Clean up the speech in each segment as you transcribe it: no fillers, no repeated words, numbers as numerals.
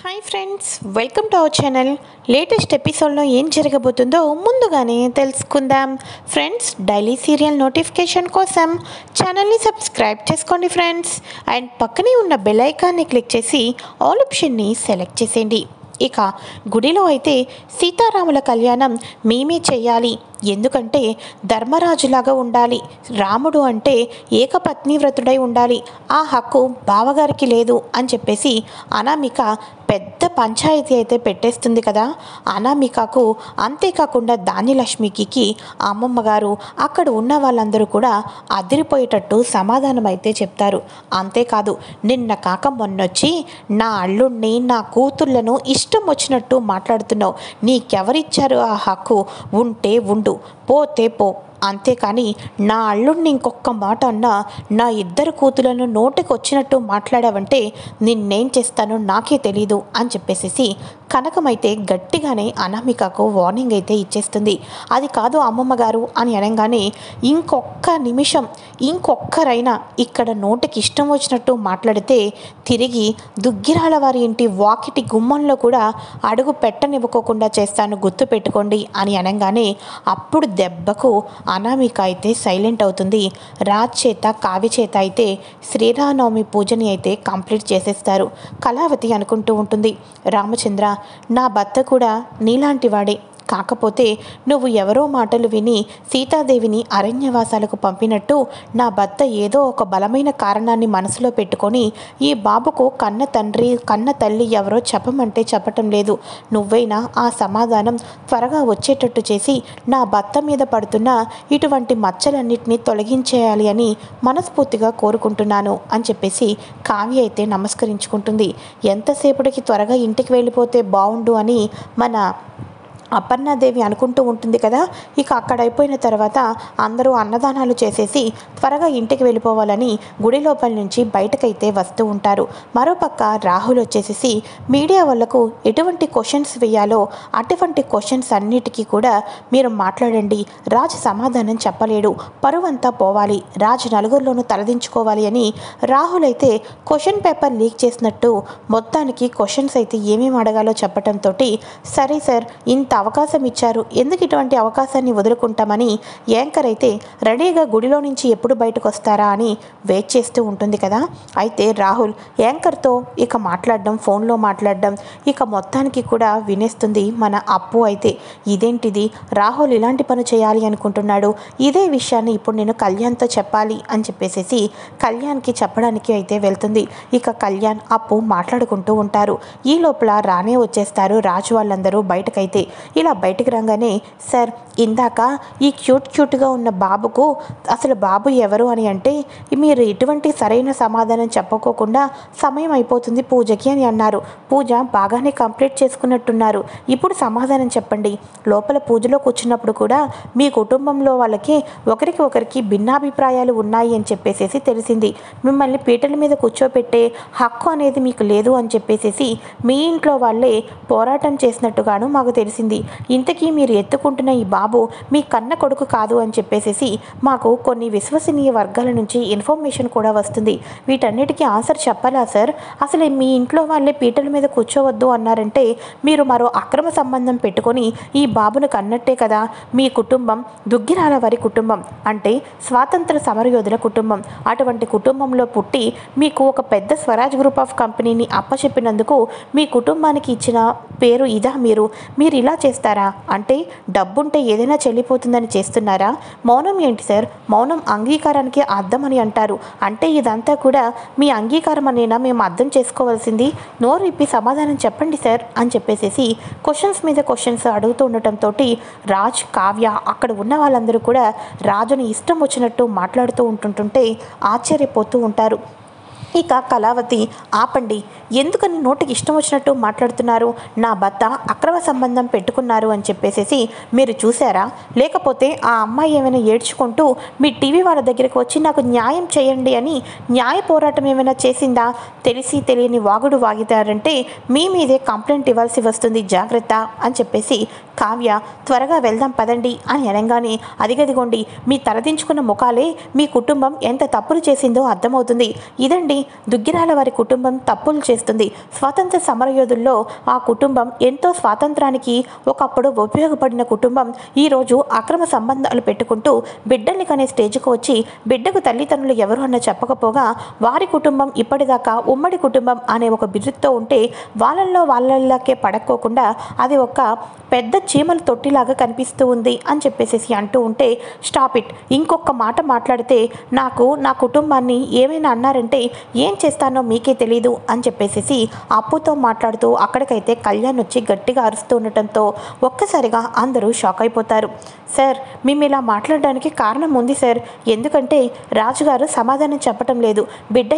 Hi friends, welcome to our channel. Latest ఎపిసోడ్లో ఏం జరగబోతుందో ముందుగానే తెలుసుకుందాం. ఫ్రెండ్స్, డైలీ సీరియల్ నోటిఫికేషన్ కోసం ఛానల్ని సబ్స్క్రైబ్ చేసుకోండి ఫ్రెండ్స్. అండ్ పక్కనే ఉన్న బెల్ ఐకాన్ని క్లిక్ చేసి ఆల్ ఆప్షన్ని సెలెక్ట్ చేసేయండి. ఇక గుడిలో అయితే సీతారాముల కళ్యాణం మేమే చేయాలి, ఎందుకంటే ధర్మరాజులాగా ఉండాలి, రాముడు అంటే ఏకపత్నివ్రతుడై ఉండాలి, ఆ హక్కు బావగారికి లేదు అని చెప్పేసి అనామిక పెద్ద పంచాయతీ అయితే పెట్టేస్తుంది కదా. అనామికకు అంతేకాకుండా ధాన్యలక్ష్మికి అమ్మమ్మ గారు అక్కడ ఉన్న వాళ్ళందరూ కూడా అదిరిపోయేటట్టు సమాధానం అయితే చెప్తారు. అంతేకాదు, నిన్న కాక మొన్నొచ్చి నా అల్లుడిని నా కూతుర్లను ఇష్టం వచ్చినట్టు మాట్లాడుతున్నావు, నీకెవరిచ్చారు ఆ హక్కు? ఉంటే ఉండు, పోతే పో, అంతేకాని నా అల్లుడిని ఇంకొక మాట అన్నా నా ఇద్దరు కూతులను నోటికి వచ్చినట్టు మాట్లాడావంటే నిన్నేం చేస్తానో నాకే తెలీదు అని చెప్పేసి కనకమైతే గట్టిగానే అనామికకు వార్నింగ్ అయితే ఇచ్చేస్తుంది. అది కాదు అమ్మమ్మ గారు అని అనగానే ఇంకొక్క నిమిషం ఇంకొక్కరైనా ఇక్కడ నోటికి ఇష్టం వచ్చినట్టు మాట్లాడితే తిరిగి దుగ్గిరాల వారి ఇంటి వాకిటి గుమ్మంలో కూడా అడుగు పెట్టనివ్వకోకుండా చేస్తాను, గుర్తు పెట్టుకోండి అని అనగానే అప్పుడు దెబ్బకు అనామిక అయితే సైలెంట్ అవుతుంది. రాజ్ చేత కావ్య చేత అయితే శ్రీరామనవమి పూజని అయితే కంప్లీట్ చేసేస్తారు. కళావతి అనుకుంటూ ఉంటుంది, రామచంద్ర, నా భర్త కూడా నీలాంటి వాడే, కాకపోతే నువ్వు ఎవరో మాటలు విని సీతాదేవిని అరణ్యవాసాలకు పంపినట్టు నా భర్త ఏదో ఒక బలమైన కారణాన్ని మనసులో పెట్టుకొని ఈ బాబుకు కన్న తండ్రి కన్న తల్లి ఎవరో చెప్పమంటే చెప్పటం లేదు. నువ్వైనా ఆ సమాధానం త్వరగా వచ్చేటట్టు చేసి నా భర్త మీద పడుతున్న ఇటువంటి మచ్చలన్నిటినీ తొలగించేయాలి అని మనస్ఫూర్తిగా కోరుకుంటున్నాను అని చెప్పేసి కావ్య అయితే నమస్కరించుకుంటుంది. ఎంతసేపటికి త్వరగా ఇంటికి వెళ్ళిపోతే బాగుండు అని మన అపర్ణాదేవి అనుకుంటూ ఉంటుంది కదా. ఇక అక్కడ అయిపోయిన తర్వాత అందరూ అన్నదానాలు చేసేసి త్వరగా ఇంటికి వెళ్ళిపోవాలని గుడి లోపల నుంచి బయటకైతే వస్తూ ఉంటారు. మరోపక్క రాహుల్ వచ్చేసి మీడియా వాళ్ళకు ఎటువంటి క్వశ్చన్స్ వేయాలో అటువంటి క్వశ్చన్స్ అన్నిటికీ కూడా మీరు మాట్లాడండి, రాజ్ సమాధానం చెప్పలేడు, పరువంతా పోవాలి, రాజ్ నలుగురిలోనూ తలదించుకోవాలి అని రాహుల్ అయితే క్వశ్చన్ పేపర్ లీక్ చేసినట్టు మొత్తానికి క్వశ్చన్స్ అయితే ఏమేమి అడగాలో చెప్పడంతో సరే సార్, ఇంత అవకాశం ఇచ్చారు, ఎందుకు ఇటువంటి అవకాశాన్ని వదులుకుంటామని యాంకర్ అయితే రెడీగా గుడిలో నుంచి ఎప్పుడు బయటకు వస్తారా అని వెయిట్ చేస్తూ ఉంటుంది కదా. అయితే రాహుల్ యాంకర్తో ఇక మాట్లాడడం, ఫోన్లో మాట్లాడడం ఇక మొత్తానికి కూడా వినేస్తుంది మన అప్పు. అయితే ఇదేంటిది, రాహుల్ ఇలాంటి పని చేయాలి అనుకుంటున్నాడు, ఇదే విషయాన్ని ఇప్పుడు నేను కళ్యాణ్తో చెప్పాలి అని చెప్పేసి కళ్యాణ్కి చెప్పడానికి అయితే వెళ్తుంది. ఇక కళ్యాణ్ అప్పు మాట్లాడుకుంటూ ఉంటారు. ఈ లోపల రానే వచ్చేస్తారు రాజు వాళ్ళందరూ బయటకైతే. ఇలా బయటికి రాగానే సార్, ఇందాక ఈ క్యూట్గా ఉన్న బాబుకు అసలు బాబు ఎవరు అని అంటే మీరు ఎటువంటి సరైన సమాధానం చెప్పుకోకుండా సమయం అయిపోతుంది పూజకి అని అన్నారు. పూజ బాగానే కంప్లీట్ చేసుకున్నట్టున్నారు, ఇప్పుడు సమాధానం చెప్పండి. లోపల పూజలో కూర్చున్నప్పుడు కూడా మీ కుటుంబంలో వాళ్ళకి ఒకరికి ఒకరికి భిన్నాభిప్రాయాలు ఉన్నాయి అని చెప్పేసి తెలిసింది. మిమ్మల్ని పీటల మీద కూర్చోపెట్టే హక్కు అనేది మీకు లేదు అని చెప్పేసి మీ ఇంట్లో వాళ్ళే పోరాటం చేసినట్టుగాను మాకు తెలిసింది. ఇంతకీ మీరు ఎత్తుకుంటున్న ఈ బాబు మీ కన్న కొడుకు కాదు అని చెప్పేసి మాకు కొన్ని విశ్వసనీయ వర్గాల నుంచి ఇన్ఫర్మేషన్ కూడా వస్తుంది. వీటన్నిటికీ ఆన్సర్ చెప్పాలా సార్? అసలు మీ ఇంట్లో వాళ్ళే పీటల మీద కూర్చోవద్దు అన్నారంటే మీరు మరో అక్రమ సంబంధం పెట్టుకొని ఈ బాబును కన్నట్టే కదా. మీ కుటుంబం దుగ్గిరాల వారి కుటుంబం, అంటే స్వాతంత్ర సమరయోధుల కుటుంబం. అటువంటి కుటుంబంలో పుట్టి మీకు ఒక పెద్ద స్వరాజ్ గ్రూప్ ఆఫ్ కంపెనీని అప్పచెప్పినందుకు మీ కుటుంబానికి ఇచ్చిన పేరు ఇదా? మీరు ఇలా చేస్తారా? అంటే డబ్బుంటే ఏదైనా చెల్లిపోతుందని చేస్తున్నారా? మౌనం ఏంటి సార్? మౌనం అంగీకారానికి అర్థం అని అంటారు. అంటే ఇదంతా కూడా మీ అంగీకారం అనేనా మేము అర్థం చేసుకోవాల్సింది? నోరు ఇప్పి సమాధానం చెప్పండి సార్ అని చెప్పేసి క్వశ్చన్స్ మీద క్వశ్చన్స్ అడుగుతూ ఉండటంతో రాజ్, కావ్య అక్కడ ఉన్న వాళ్ళందరూ కూడా రాజుని ఇష్టం వచ్చినట్టు మాట్లాడుతూ ఉంటుంటే ఆశ్చర్యపోతూ ఉంటారు. ఇక కళావతి, ఆపండి, ఎందుకని నోటికి ఇష్టం వచ్చినట్టు మాట్లాడుతున్నారు? నా భర్త అక్రమ సంబంధం పెట్టుకున్నారు అని చెప్పేసి మీరు చూసారా? లేకపోతే ఆ అమ్మాయి ఏమైనా ఏడ్చుకుంటూ మీ టీవీ వాళ్ళ దగ్గరికి వచ్చి నాకు న్యాయం చేయండి అని న్యాయ పోరాటం ఏమైనా చేసిందా? తెలిసి తెలియని వాగుడు వాగితారంటే మీ మీదే కంప్లైంట్ ఇవ్వాల్సి వస్తుంది, జాగ్రత్త అని చెప్పేసి కావ్య త్వరగా వెళ్దాం పదండి అని అనగానే అదిగదిగోండి మీ తలదించుకున్న ముఖాలే మీ కుటుంబం ఎంత తప్పులు చేసిందో అర్థమవుతుంది. ఇదండి దుగ్గిరాల వారి కుటుంబం తప్పులు చేస్తుంది. స్వాతంత్ర సమరయోధుల్లో ఆ కుటుంబం ఎంతో స్వాతంత్రానికి ఒకప్పుడు ఉపయోగపడిన కుటుంబం ఈరోజు అక్రమ సంబంధాలు పెట్టుకుంటూ బిడ్డల్ని కనే స్టేజ్కు వచ్చి బిడ్డకు తల్లిదండ్రులు ఎవరు అన్న చెప్పకపోగా వారి కుటుంబం ఇప్పటిదాకా ఉమ్మడి కుటుంబం అనే ఒక బిరుదుతో ఉంటే వాళ్ళకే పడక్కోకుండా అది ఒక పెద్ద చీమల తొట్టిలాగా కనిపిస్తూ ఉంది అని చెప్పేసి అంటూ ఉంటే, స్టాప్ ఇట్, ఇంకొక మాట మాట్లాడితే నాకు నా కుటుంబాన్ని ఏమైనా అన్నారంటే ఏం చేస్తానో మీకే తెలీదు అని చెప్పేసి అప్పుతో మాట్లాడుతూ అక్కడికైతే కళ్యాణ్ వచ్చి గట్టిగా అరుస్తూ ఉండటంతో ఒక్కసారిగా అందరూ షాక్ అయిపోతారు. సార్, మేము ఇలా మాట్లాడడానికి కారణం ఉంది సార్. ఎందుకంటే రాజుగారు సమాధానం చెప్పటం లేదు, బిడ్డ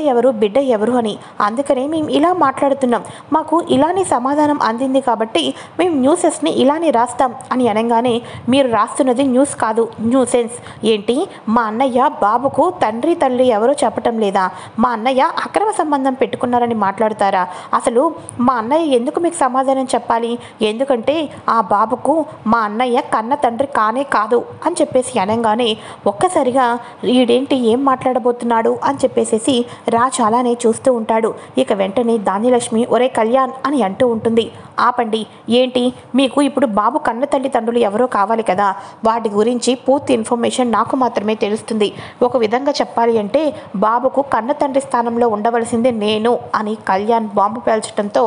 ఎవరు అని. అందుకనే మేము ఇలా మాట్లాడుతున్నాం. మాకు ఇలానే సమాధానం అందింది కాబట్టి మేము న్యూసెస్ని ఇలానే రాస్తాం అని అనగానే, మీరు రాస్తున్నది న్యూస్ కాదు, న్యూసెన్స్. ఏంటి, మా అన్నయ్య బాబుకు తండ్రి తల్లి ఎవరో చెప్పటం లేదా? మా అన్నయ్య అక్రమ సంబంధం పెట్టుకున్నారని మాట్లాడుతారా? అసలు మా అన్నయ్య ఎందుకు మీకు సమాధానం చెప్పాలి? ఎందుకంటే ఆ బాబుకు మా అన్నయ్య కన్న తండ్రి కాదు అని చెప్పేసి అనగానే ఒక్కసారిగా ఈడేంటి ఏం మాట్లాడబోతున్నాడు అని చెప్పేసి రాజ్ అలానే చూస్తూ ఉంటాడు. ఇక వెంటనే ధాన్యలక్ష్మి ఒరే కళ్యాణ్ అని అంటూ ఉంటుంది. ఆపండి, ఏంటి మీకు ఇప్పుడు బాబు కన్న తల్లిదండ్రులు ఎవరో కావాలి కదా, వాటి గురించి పూర్తి ఇన్ఫర్మేషన్ నాకు మాత్రమే తెలుస్తుంది. ఒక విధంగా చెప్పాలి అంటే బాబుకు కన్న తండ్రి స్థానంలో ఉండవలసిందే నేను అని కళ్యాణ్ బాంబు పేల్చడంతో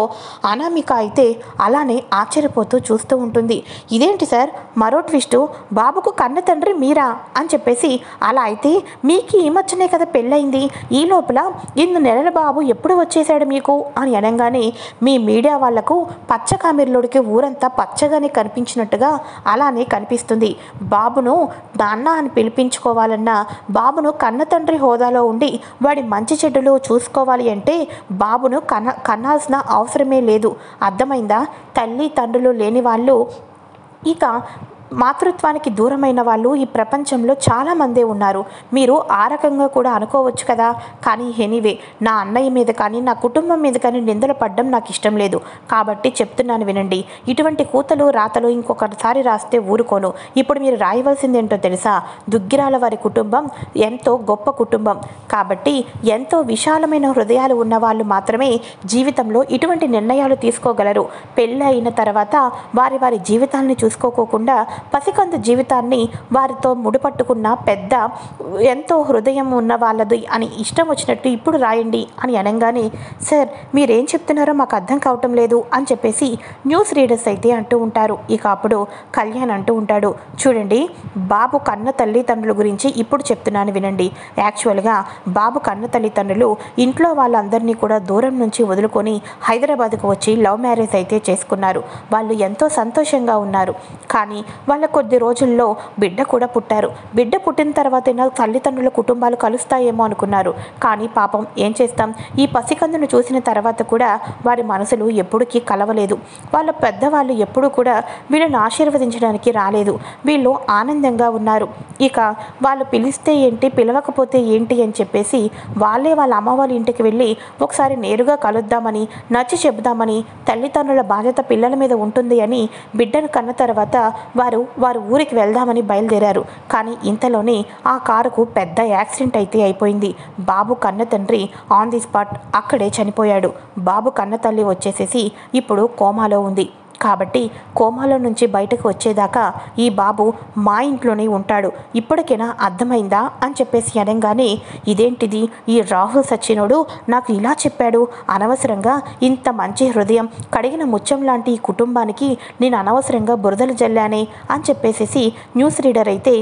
అనామిక అయితే అలానే ఆశ్చర్యపోతూ చూస్తూ ఉంటుంది. ఇదేంటి సార్ మరో ట్విస్టు, బాబుకు కన్న తండ్రి మీరా అని చెప్పేసి, అలా అయితే మీకు ఈ మధ్యనే కదా పెళ్ళయింది, ఈ లోపల 8 నెలల బాబు ఎప్పుడు వచ్చేసాడు మీకు అని అనగానే, మీ మీడియా వాళ్లకు పచ్చకామెర్లోడికి ఊరంతా పచ్చగానే కనిపించినట్టుగా అలానే కనిపిస్తుంది. బాబును నాన్న అని పిలిపించుకోవాలన్నా, బాబును కన్న తండ్రి హోదాలో ఉండి వాడి మంచి చెడ్డలు చూసుకోవాలి అంటే బాబును కనాల్సిన అవసరమే లేదు. అర్థమైందా? తల్లి తండ్రులు లేని వాళ్ళు, ఇక మాతృత్వానికి దూరమైన వాళ్ళు ఈ ప్రపంచంలో చాలామందే ఉన్నారు. మీరు ఆ రకంగా కూడా అనుకోవచ్చు కదా. కానీ ఎనీవే, నా అన్నయ్య మీద కానీ నా కుటుంబం మీద కానీ నిందలు పడ్డం నాకు ఇష్టం లేదు. కాబట్టి చెప్తున్నాను వినండి, ఇటువంటి కూతలు రాతలు ఇంకొకసారి రాస్తే ఊరుకోను. ఇప్పుడు మీరు రాయవలసింది ఏంటో తెలుసా? దుగ్గిరాల వారి కుటుంబం ఎంతో గొప్ప కుటుంబం కాబట్టి ఎంతో విశాలమైన హృదయాలు ఉన్న వాళ్ళు మాత్రమే జీవితంలో ఇటువంటి నిర్ణయాలు తీసుకోగలరు. పెళ్ళి అయిన తర్వాత వారి జీవితాన్ని చూసుకోకుండా పసికందు జీవితాన్ని వారితో ముడిపట్టుకున్న పెద్ద ఎంతో హృదయం ఉన్న వాళ్ళది అని ఇష్టం వచ్చినట్టు ఇప్పుడు రాయండి అని అనగానే, సార్ మీరేం చెప్తున్నారో మాకు అర్థం కావటం లేదు అని చెప్పేసి న్యూస్ రీడర్స్ అయితే అంటూ ఉంటారు. ఇక అప్పుడు కళ్యాణ్ అంటూ ఉంటాడు, చూడండి, బాబు కన్న తల్లిదండ్రుల గురించి ఇప్పుడు చెప్తున్నాను వినండి. యాక్చువల్గా బాబు కన్న తల్లిదండ్రులు ఇంట్లో వాళ్ళందరినీ కూడా దూరం నుంచి వదులుకొని హైదరాబాద్కు వచ్చి లవ్ మ్యారేజ్ అయితే చేసుకున్నారు. వాళ్ళు ఎంతో సంతోషంగా ఉన్నారు. కానీ వాళ్ళ కొద్ది రోజుల్లో బిడ్డ కూడా పుట్టారు. బిడ్డ పుట్టిన తర్వాతైనా తల్లిదండ్రుల కుటుంబాలు కలుస్తాయేమో అనుకున్నారు. కానీ పాపం ఏం చేస్తాం, ఈ పసికందును చూసిన తర్వాత కూడా వారి మనసులు ఎప్పటికీ కలవలేదు. వాళ్ళ పెద్దవాళ్ళు ఎప్పుడూ కూడా వీళ్ళని ఆశీర్వదించడానికి రాలేదు. వీళ్ళు ఆనందంగా ఉన్నారు. ఇక వాళ్ళు పిలిస్తే ఏంటి, పిలవకపోతే ఏంటి అని చెప్పేసి వాళ్ళే వాళ్ళ అమ్మ వాళ్ళ ఇంటికి వెళ్ళి ఒకసారి నేరుగా కలుద్దామని, నచ్చి చెబుదామని, తల్లిదండ్రుల బాధ్యత పిల్లల మీద ఉంటుంది అని బిడ్డను కన్న తర్వాత వారు ఊరికి వెళ్దామని బయలుదేరారు. కానీ ఇంతలోనే ఆ కారుకు పెద్ద యాక్సిడెంట్ అయితే అయిపోయింది. బాబు కన్న తండ్రి ఆన్ ది స్పాట్ అక్కడే చనిపోయాడు. బాబు కన్న తల్లి వచ్చేసేసి ఇప్పుడు కోమాలో ఉంది. కాబట్టి కోమాలో నుంచి బయటకు వచ్చేదాకా ఈ బాబు మా ఇంట్లోనే ఉంటాడు. ఇప్పటికైనా అర్థమైందా అని చెప్పేసి అనగానే, ఇదేంటిది, ఈ రాహుల్ సచ్చినోడు నాకు ఇలా చెప్పాడు, అనవసరంగా ఇంత మంచి హృదయం కడిగిన ముత్యం లాంటి ఈ కుటుంబానికి నేను అనవసరంగా బురదలు జల్లానే అని చెప్పేసి న్యూస్ రీడర్ అయితే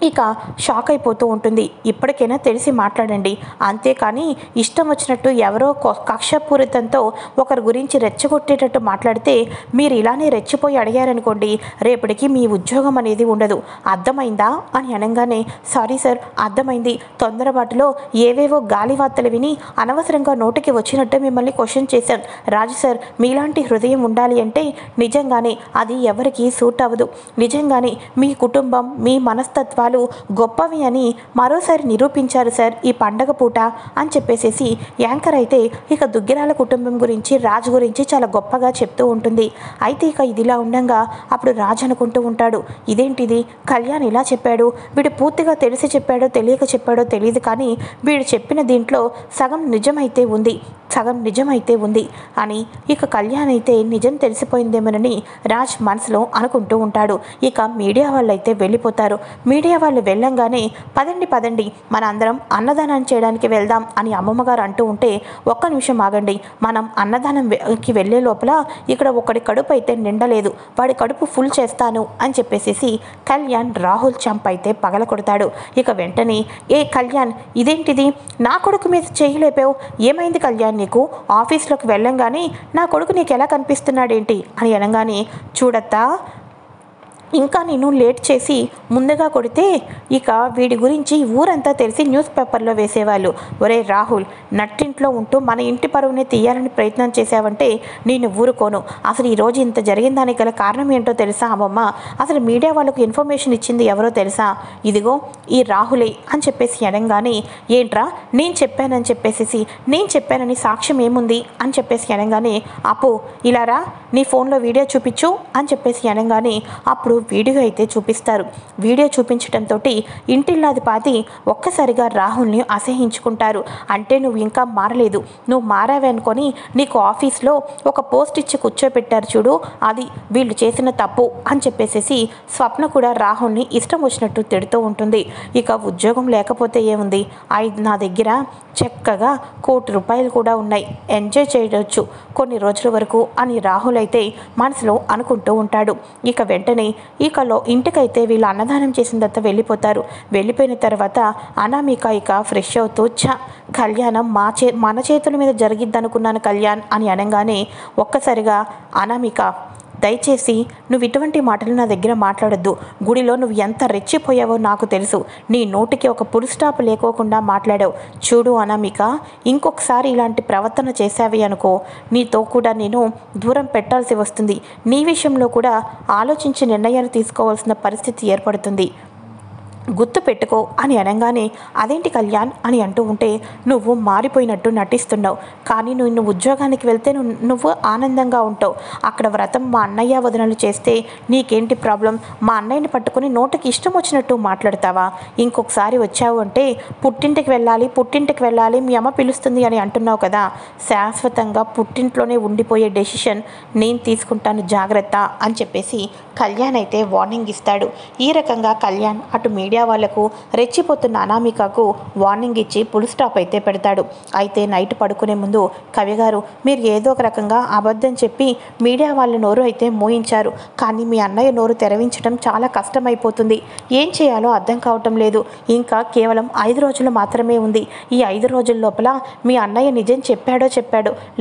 ఇక షాక్ అయిపోతూ ఉంటుంది. ఇప్పటికైనా తెలిసి మాట్లాడండి, అంతేకాని ఇష్టం వచ్చినట్టు ఎవరో కక్షపూరితంతో ఒకరి గురించి రెచ్చగొట్టేటట్టు మాట్లాడితే మీరు ఇలానే రెచ్చిపోయి అడిగారనుకోండి, రేపటికి మీ ఉద్యోగం అనేది ఉండదు. అర్థమైందా అని అనగానే, సారీ సార్ అర్థమైంది, తొందరపాటులో ఏవేవో గాలివార్తలు విని అనవసరంగా నోటికి వచ్చినట్టు మిమ్మల్ని క్వశ్చన్ చేశాం. రాజు సార్, మీలాంటి హృదయం ఉండాలి అంటే నిజంగానే అది ఎవరికి సూట్ అవ్వదు. నిజంగానే మీ కుటుంబం, మీ మనస్తత్వాలు విషయాలు గొప్పవి అని మరోసారి నిరూపించారు సార్ ఈ పండగ పూట అని చెప్పేసేసి యాంకర్ అయితే ఇక దుగ్గిరాల కుటుంబం గురించి రాజు గురించి చాలా గొప్పగా చెప్తూ ఉంటుంది. అయితే ఇక ఇదిలా ఉండగా అప్పుడు రాజు అనుకుంటూ ఉంటాడు, ఇదేంటిది కళ్యాణ్ ఇలా చెప్పాడు, వీడు పూర్తిగా తెలిసి చెప్పాడో తెలియక చెప్పాడో తెలియదు, కానీ వీడు చెప్పిన దీంట్లో సగం నిజమైతే ఉంది అని ఇక కళ్యాణ్ అయితే నిజం తెలిసిపోయిందేమోనని రాజ్ మనసులో అనుకుంటూ ఉంటాడు. ఇక మీడియా వాళ్ళు అయితే వెళ్ళిపోతారు. మీడియా వాళ్ళు వెళ్ళంగానే పదండి మన అందరం అన్నదానం చేయడానికి వెళ్దాం అని అమ్మమ్మగారు అంటూ ఉంటే, ఒక్క నిమిషం ఆగండి, మనం అన్నదానంకి వెళ్ళే లోపల ఇక్కడ ఒకడి కడుపు అయితే నిండలేదు, వాడి కడుపు ఫుల్ చేస్తాను అని చెప్పేసి కళ్యాణ్ రాహుల్ చంప అయితే పగల కొడతాడు. ఇక వెంటనే ఏ కళ్యాణ్ ఇదేంటిది నా కొడుకు మీద చేయలేపావు, ఏమైంది కళ్యాణ్ నీకు, ఆఫీస్లోకి వెళ్ళంగానే నా కొడుకు నీకు ఎలా కనిపిస్తున్నాడేంటి అని అనగానే, చూడత్తా ఇంకా నేను లేట్ చేసి ముందుగా కొడితే ఇక వీడి గురించి ఊరంతా తెలిసి న్యూస్ పేపర్లో వేసేవాళ్ళు. ఒరే రాహుల్, నట్టింట్లో ఉంటూ మన ఇంటి పరువుని తీయాలని ప్రయత్నం చేశావంటే నేను ఊరుకోను. అసలు ఈరోజు ఇంత జరిగిందానికి గల కారణం ఏంటో తెలుసా అమ్మమ్మ, అసలు మీడియా వాళ్ళకు ఇన్ఫర్మేషన్ ఇచ్చింది ఎవరో తెలుసా, ఇదిగో ఈ రాహులే అని చెప్పేసి అనగానే, ఏంట్రా నేను చెప్పానని సాక్ష్యం ఏముంది అని చెప్పేసి అనగానే, అప్పు ఇలారా నీ ఫోన్లో వీడియో చూపించు అని చెప్పేసి అనగానే అప్పుడు వీడియో అయితే చూపిస్తారు. వీడియో చూపించడంతో ఇంటిల్లాది పాతి ఒక్కసారిగా రాహుల్ని అసహించుకుంటారు. అంటే నువ్వు ఇంకా మారలేదు, నువ్వు మారావే అనుకొని నీకు ఆఫీస్లో ఒక పోస్ట్ ఇచ్చి కూర్చోపెట్టారు చూడు, అది వీళ్ళు చేసిన తప్పు అని చెప్పేసి స్వప్న కూడా రాహుల్ని ఇష్టం వచ్చినట్టు తిడుతూ ఉంటుంది. ఇక ఉద్యోగం లేకపోతే ఏముంది, నా దగ్గర చక్కగా ₹1,00,00,000 కూడా ఉన్నాయి, ఎంజాయ్ చేయవచ్చు కొన్ని రోజుల వరకు అని రాహుల్ అయితే మనసులో అనుకుంటూ ఉంటాడు. ఇక వెంటనే ఇంటికైతే వీళ్ళు అన్నదానం చేసిన తర్వాత వెళ్ళిపోతారు. వెళ్ళిపోయిన తర్వాత అనామిక ఇక ఫ్రెష్ అవుతూ కళ్యాణం మన చేతుల మీద జరిగిద్దనుకున్నాను కళ్యాణ్ అని అనగానే ఒక్కసారిగా అనామిక, దయచేసి నువ్వు ఇటువంటి మాటలు నా దగ్గర మాట్లాడొద్దు, గుడిలో నువ్వు ఎంత రెచ్చిపోయావో నాకు తెలుసు, నీ నోటికి ఒక పుల్ స్టాప్ లేకోకుండా మాట్లాడావు. చూడు అనామిక, ఇంకొకసారి ఇలాంటి ప్రవర్తన చేశావి అనుకో, నీతో కూడా నేను దూరం పెట్టాల్సి వస్తుంది, నీ విషయంలో కూడా ఆలోచించి నిర్ణయాలు తీసుకోవాల్సిన పరిస్థితి ఏర్పడుతుంది, గుర్తు పెట్టుకో అని అనగానే, అదేంటి కళ్యాణ్ అని అంటూ ఉంటే, నువ్వు మారిపోయినట్టు నటిస్తున్నావు, కానీ నువ్వు ఉద్యోగానికి వెళ్తే నువ్వు ఆనందంగా ఉంటావు, అక్కడ వ్రతం మా అన్నయ్య వదనలు చేస్తే నీకేంటి ప్రాబ్లం, మా అన్నయ్యని పట్టుకుని నోటికి ఇష్టం వచ్చినట్టు మాట్లాడతావా, ఇంకొకసారి వచ్చావు అంటే పుట్టింటికి వెళ్ళాలి మీ అమ్మ పిలుస్తుంది అని అంటున్నావు కదా, శాశ్వతంగా పుట్టింట్లోనే ఉండిపోయే డెసిషన్ నేను తీసుకుంటాను, జాగ్రత్త అని చెప్పేసి కళ్యాణ్ అయితే వార్నింగ్ ఇస్తాడు. ఈ రకంగా కళ్యాణ్ అటు మీడియా వాళ్లకు రెచ్చిపోతున్న అనామికకు వార్నింగ్ ఇచ్చి పుల్ స్టాప్ అయితే పెడతాడు. అయితే నైట్ పడుకునే ముందు, కవి గారు మీరు ఏదో ఒక రకంగా అబద్ధం చెప్పి మీడియా వాళ్ళ నోరు అయితే మోయించారు, కానీ మీ అన్నయ్య నోరు తెరవించడం చాలా కష్టమైపోతుంది, ఏం చేయాలో అర్థం కావటం లేదు, ఇంకా కేవలం 5 రోజులు మాత్రమే ఉంది, ఈ 5 రోజుల లోపల మీ అన్నయ్య నిజం చెప్పాడో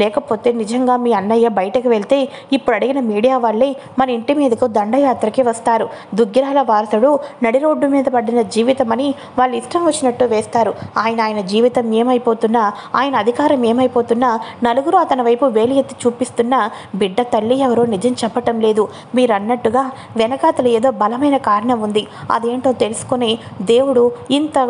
లేకపోతే నిజంగా మీ అన్నయ్య బయటకు వెళ్తే ఇప్పుడు అడిగిన మీడియా వాళ్ళే మన ఇంటి మీదకు దండయాత్రకి వస్తారు, దుగ్గిరాల వారసుడు నడి రోడ్డు మీద పడిన జీవితం అని వాళ్ళు ఇష్టం వచ్చినట్టు వేస్తారు, ఆయన జీవితం ఏమైపోతున్నా, ఆయన అధికారం ఏమైపోతున్నా, నలుగురు అతని వైపు వేలి ఎత్తి చూపిస్తున్నా బిడ్డ తల్లి ఎవరో నిజం చెప్పటం లేదు, మీరు అన్నట్టుగా వెనకాతల ఏదో బలమైన కారణం ఉంది, అదేంటో తెలుసుకొని దేవుడు ఇంత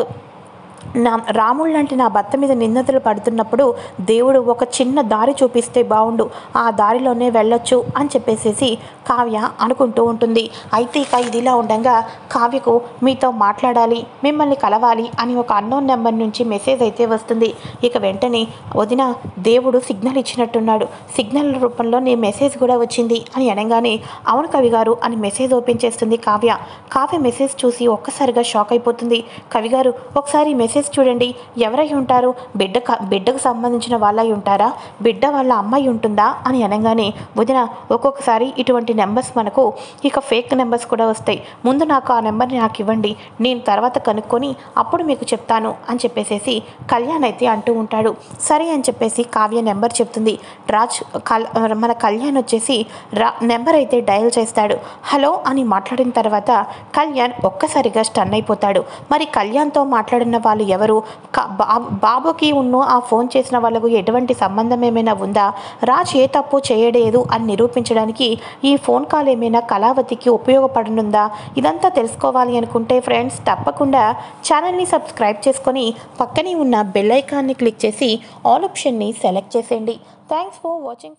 రాముడు లాంటి నా భర్త మీద నిందితులు పడుతున్నప్పుడు దేవుడు ఒక చిన్న దారి చూపిస్తే బాగుండు, ఆ దారిలోనే వెళ్ళొచ్చు అని చెప్పేసి కావ్య అనుకుంటూ ఉంటుంది. అయితే ఇక ఇదిలా ఉండగా కావ్యకు మీతో మాట్లాడాలి, మిమ్మల్ని కలవాలి అని ఒక అన్నోన్ నెంబర్ నుంచి మెసేజ్ అయితే వస్తుంది. ఇక వెంటనే వదిన దేవుడు సిగ్నల్ ఇచ్చినట్టున్నాడు, సిగ్నల్ రూపంలో నీ మెసేజ్ కూడా వచ్చింది అని అనగానే, అవును కవి గారు అని మెసేజ్ ఓపెన్ చేస్తుంది కావ్య. కావ్య మెసేజ్ చూసి ఒక్కసారిగా షాక్ అయిపోతుంది. కవి గారు ఒకసారి మెసేజ్ చూడండి, ఎవరై ఉంటారు, బిడ్డకు సంబంధించిన వాళ్ళై ఉంటారా, బిడ్డ వాళ్ళ అమ్మాయి ఉంటుందా అని అనగానే, వదిన ఒక్కొక్కసారి ఇటువంటి నెంబర్స్ మనకు ఇక ఫేక్ నెంబర్స్ కూడా వస్తాయి, ముందు నాకు ఆ నెంబర్ని నాకు ఇవ్వండి, నేను తర్వాత కనుక్కొని అప్పుడు మీకు చెప్తాను అని చెప్పేసి కళ్యాణ్ అయితే అంటూ ఉంటాడు. సరే అని చెప్పేసి కావ్య నెంబర్ చెప్తుంది. మన కళ్యాణ్ వచ్చేసి నెంబర్ అయితే డయల్ చేస్తాడు. హలో అని మాట్లాడిన తర్వాత కళ్యాణ్ ఒక్కసారిగా స్టన్ అయిపోతాడు. మరి కళ్యాణ్తో మాట్లాడిన వాళ్ళు ఎవరు, బాబుకి ఆ ఫోన్ చేసిన వాళ్ళకు ఎటువంటి సంబంధం ఏమైనా ఉందా, రాజ్ ఏ తప్పు చేయలేదు అని నిరూపించడానికి ఈ ఫోన్ కాల్ ఏమైనా కళావతికి ఉపయోగపడనుందా? ఇదంతా తెలుసుకోవాలి అనుకుంటే ఫ్రెండ్స్ తప్పకుండా ఛానల్ని సబ్స్క్రైబ్ చేసుకొని పక్కనే ఉన్న బెల్ ఐకాన్ని క్లిక్ చేసి ఆల్ ఆప్షన్ని సెలెక్ట్ చేసేయండి. Thanks for watching.